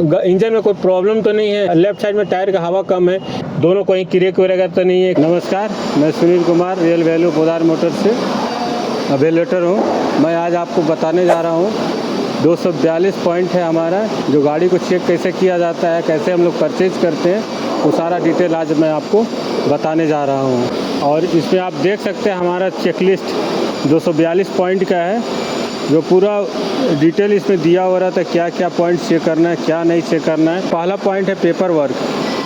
Engine में कोई problem तो नहीं है। लेफ्ट साइड में टायर का हवा कम है, दोनों कहीं क्रेक वगैरह तो नहीं है। नमस्कार, मैं Sunil Kumar real value Podar motor से अवेलेटर हूँ। मैं आज आपको बताने जा रहा हूँ 242 पॉइंट है हमारा, जो गाड़ी को चेक कैसे किया जाता है, कैसे हम लोग परचेज करते हैं, वो सारा डिटेल आज मैं आपको बताने जा रहा हूँ। और इसमें आप देख सकते हैं हमारा चेकलिस्ट 242 पॉइंट का है, जो पूरा डिटेल इसमें दिया हो रहा था, क्या क्या पॉइंट चेक करना है, क्या नहीं चेक करना है। पहला पॉइंट है पेपर वर्क।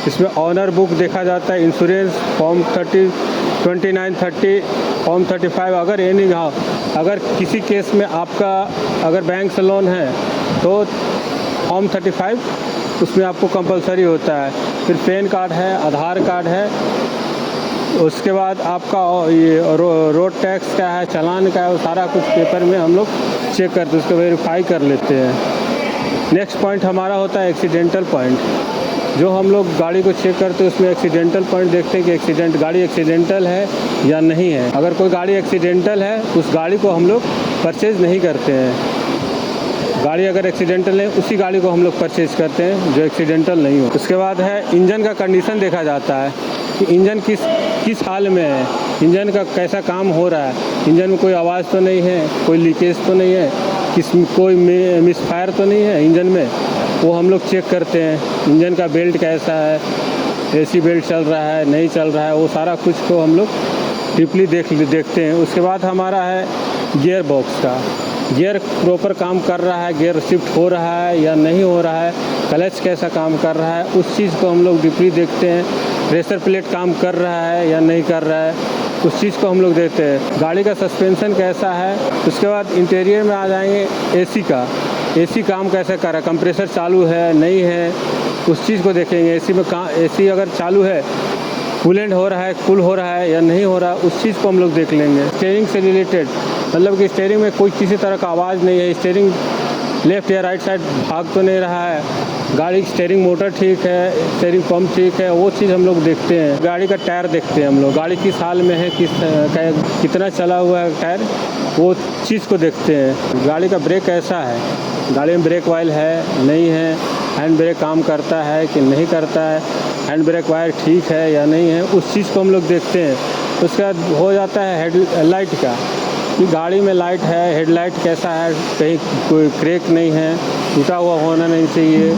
इसमें ऑनर बुक देखा जाता है, इंश्योरेंस फॉर्म 2930, फॉर्म 35। अगर किसी केस में आपका अगर बैंक से लोन है तो फॉर्म 35 उसमें आपको कंपलसरी होता है। फिर पैन कार्ड है, आधार कार्ड है, उसके बाद आपका ये रोड टैक्स का है, चालान का है, वो सारा कुछ पेपर में हम लोग चेक करते हैं, उसको वेरीफाई कर लेते हैं। नेक्स्ट पॉइंट हमारा होता है एक्सीडेंटल पॉइंट। जो हम लोग गाड़ी को चेक करते हैं उसमें एक्सीडेंटल पॉइंट देखते हैं कि गाड़ी एक्सीडेंटल है या नहीं है। अगर कोई गाड़ी एक्सीडेंटल है उस गाड़ी को हम लोग परचेज़ नहीं करते हैं। गाड़ी अगर एक्सीडेंटल है उसी गाड़ी को हम लोग परचेज़ करते हैं जो एक्सीडेंटल नहीं हो। उसके बाद है इंजन का कंडीशन देखा जाता है कि इंजन किस हाल में है, इंजन का कैसा काम हो रहा है, इंजन में कोई आवाज़ तो नहीं है, कोई लीकेज तो नहीं है, कोई मिसफायर तो नहीं है इंजन में, वो हम लोग चेक करते हैं। इंजन का बेल्ट कैसा है, एसी बेल्ट चल रहा है नहीं चल रहा है, वो सारा कुछ को हम लोग डीपली देखते हैं। उसके बाद हमारा है गियर बॉक्स का, गियर प्रॉपर काम कर रहा है, गियर शिफ्ट हो रहा है या नहीं हो रहा है, क्लच कैसा काम कर रहा है, उस चीज़ को हम लोग डीपली देखते हैं। प्रेशर प्लेट काम कर रहा है या नहीं कर रहा है, उस चीज़ को हम लोग देखते हैं। गाड़ी का सस्पेंशन कैसा है। उसके बाद इंटीरियर में आ जाएंगे एसी का, एसी काम कैसे कर रहा है, कंप्रेसर चालू है नहीं है, उस चीज़ को देखेंगे। एसी अगर चालू है, कूलेंट हो रहा है, कूल हो रहा है या नहीं हो रहा, उस चीज़ को हम लोग देख लेंगे। स्टीयरिंग से रिलेटेड, मतलब कि स्टीयरिंग में कोई किसी तरह का आवाज़ नहीं है, स्टीयरिंग लेफ़्ट या राइट साइड भाग तो नहीं रहा है, गाड़ी की स्टीयरिंग मोटर ठीक है, स्टीयरिंग पंप ठीक है, वो चीज़ हम लोग देखते हैं। गाड़ी का टायर देखते हैं हम लोग, गाड़ी किस हाल में है, कितना चला हुआ है टायर, वो चीज़ को देखते हैं। गाड़ी का ब्रेक कैसा है, गाड़ी में ब्रेक वायर है नहीं है, हैंड ब्रेक काम करता है कि नहीं करता है, हैंड ब्रेक वायर ठीक है या नहीं है, उस चीज़ को हम लोग देखते हैं। उसके बाद हो जाता है हेडलाइट का, कि गाड़ी में लाइट है, हेडलाइट कैसा है, कहीं कोई क्रेक नहीं है, टूटा हुआ होना नहीं चाहिए,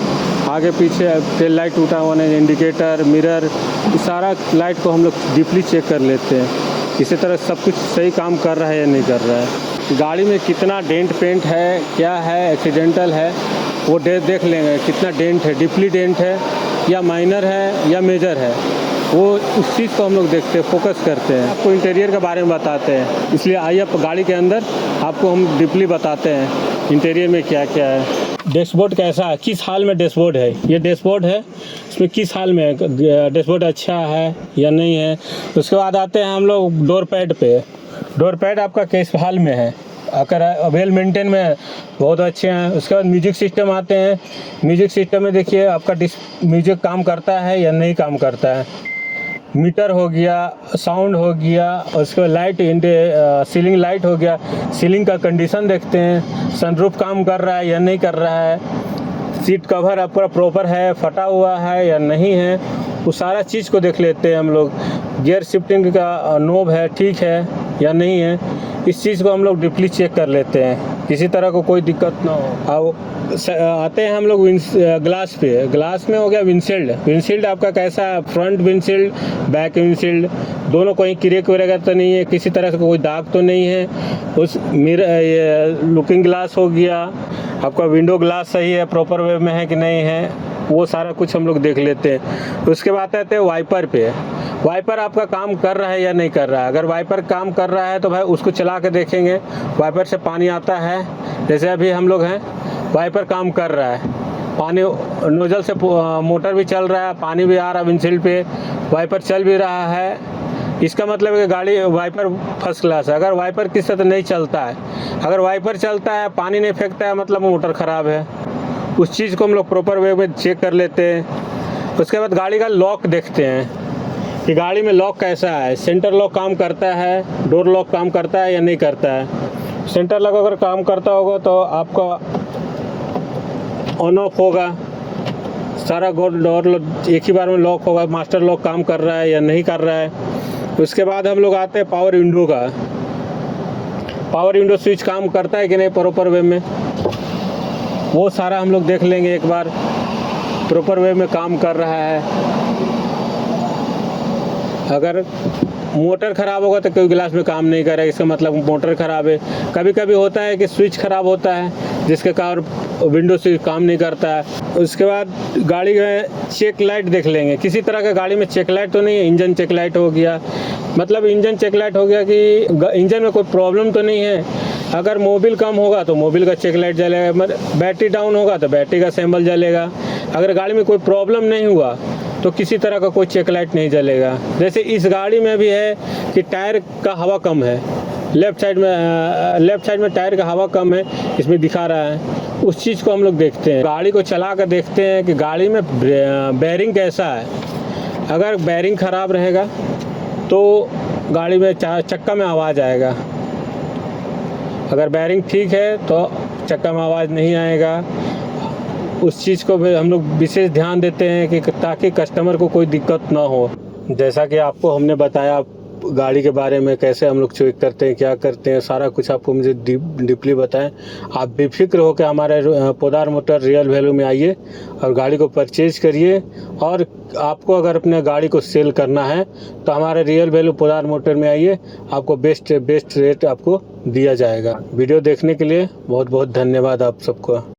आगे पीछे टेल लाइट टूटा हुआ नहीं, इंडिकेटर, मिरर, सारा लाइट को हम लोग डीपली चेक कर लेते हैं। इसी तरह सब कुछ सही काम कर रहा है या नहीं कर रहा है। गाड़ी में कितना डेंट पेंट है, क्या है, एक्सीडेंटल है, वो देख लेंगे। कितना डेंट है, डीपली डेंट है या माइनर है या मेजर है, वो उस चीज़ को हम लोग देखते हैं, फोकस करते हैं। आपको इंटीरियर के बारे में बताते हैं, इसलिए आइए गाड़ी के अंदर आपको हम डीपली बताते हैं इंटीरियर में क्या क्या है। डैशबोर्ड कैसा है, किस हाल में डैशबोर्ड है, ये डैशबोर्ड है, इसमें किस हाल में है, डैशबोर्ड अच्छा है या नहीं है। उसके बाद आते हैं हम लोग डोर पैड पे। डोर पैड आपका किस हाल में है, अगर वेल मेंटेन में बहुत अच्छे हैं। उसके बाद म्यूजिक सिस्टम आते हैं। म्यूजिक सिस्टम में देखिए आपका म्यूजिक काम करता है या नहीं काम करता है। मीटर हो गया, साउंड हो गया, उसके बाद लाइट, सीलिंग लाइट हो गया, सीलिंग का कंडीशन देखते हैं, सनरूफ काम कर रहा है या नहीं कर रहा है, सीट कवर आपका प्रॉपर है, फटा हुआ है या नहीं है, वो सारा चीज़ को देख लेते हैं हम लोग। गियर शिफ्टिंग का नोब है ठीक है या नहीं है, इस चीज़ को हम लोग डीपली चेक कर लेते हैं, किसी तरह को कोई दिक्कत ना हो। आते हैं हम लोग ग्लास पे। ग्लास में हो गया विंडशील्ड। विंडशील्ड आपका कैसा है, फ्रंट विंडशील्ड, बैक विंडशील्ड, दोनों कहीं क्रेक वगैरह तो नहीं है, किसी तरह से कोई दाग तो नहीं है। उस मिरर, लुकिंग ग्लास हो गया, आपका विंडो ग्लास सही है, प्रॉपर वे में है कि नहीं है, वो सारा कुछ हम लोग देख लेते हैं। उसके बाद आते हैं वाइपर पे। वाइपर आपका काम कर रहा है या नहीं कर रहा है। अगर वाइपर काम कर रहा है तो भाई उसको चला के देखेंगे, वाइपर से पानी आता है, जैसे अभी हम लोग हैं, वाइपर काम कर रहा है, पानी नोजल से मोटर भी चल रहा है, पानी भी आ रहा है विंडशील्ड पे, वाइपर चल भी रहा है, इसका मतलब है कि गाड़ी वाइपर फर्स्ट क्लास है। अगर वाइपर किसी तरह नहीं चलता है, अगर वाइपर चलता है, पानी नहीं फेंकता है, मतलब मोटर ख़राब है। उस चीज़ को हम लोग प्रॉपर वे में चेक कर लेते हैं। उसके बाद गाड़ी का लॉक देखते हैं कि गाड़ी में लॉक कैसा है, सेंटर लॉक काम करता है, डोर लॉक काम करता है या नहीं करता है। सेंटर लॉक अगर काम करता होगा तो आपका ऑन ऑफ होगा, सारा डोर एक ही बार में लॉक होगा, मास्टर लॉक काम कर रहा है या नहीं कर रहा है। उसके बाद हम लोग आते हैं पावर विंडो का। पावर विंडो स्विच काम करता है कि नहीं प्रॉपर वे में, वो सारा हम लोग देख लेंगे एक बार। प्रॉपर वे में काम कर रहा है। अगर मोटर ख़राब होगा तो कोई गिलास में काम नहीं करेगा, इसका मतलब मोटर ख़राब है। कभी कभी होता है कि स्विच ख़राब होता है जिसके कारण विंडो स्विच काम नहीं करता है। उसके बाद गाड़ी में चेक लाइट देख लेंगे। किसी तरह का गाड़ी में चेक लाइट तो नहीं है। इंजन चेक लाइट हो गया, मतलब इंजन चेक लाइट हो गया कि इंजन में कोई प्रॉब्लम तो नहीं है। अगर मोबिल कम होगा तो मोबिल का चेक लाइट जलेगा, बैटरी डाउन होगा तो बैटरी का सिंबल जलेगा। अगर गाड़ी में कोई प्रॉब्लम नहीं हुआ तो किसी तरह का कोई चेक लाइट नहीं जलेगा। जैसे इस गाड़ी में भी है कि टायर का हवा कम है, लेफ़्ट साइड में टायर का हवा कम है, इसमें दिखा रहा है। उस चीज़ को हम लोग देखते हैं। गाड़ी को चला कर देखते हैं कि गाड़ी में बेरिंग कैसा है। अगर बेरिंग ख़राब रहेगा तो गाड़ी में चक्का में आवाज़ आएगा। अगर बेरिंग ठीक है तो चक्का में आवाज़ नहीं आएगा। उस चीज़ को भी हम लोग विशेष ध्यान देते हैं कि ताकि कस्टमर को कोई दिक्कत ना हो। जैसा कि आपको हमने बताया गाड़ी के बारे में, कैसे हम लोग चेक करते हैं, क्या करते हैं, सारा कुछ आपको मुझे डीपली बताएं। आप बेफिक्र होकर हमारे पोदार मोटर रियल वैल्यू में आइए और गाड़ी को परचेज करिए। और आपको अगर अपने गाड़ी को सेल करना है तो हमारे रियल वैल्यू पोदार मोटर में आइए, आपको बेस्ट रेट आपको दिया जाएगा। वीडियो देखने के लिए बहुत बहुत धन्यवाद आप सबको।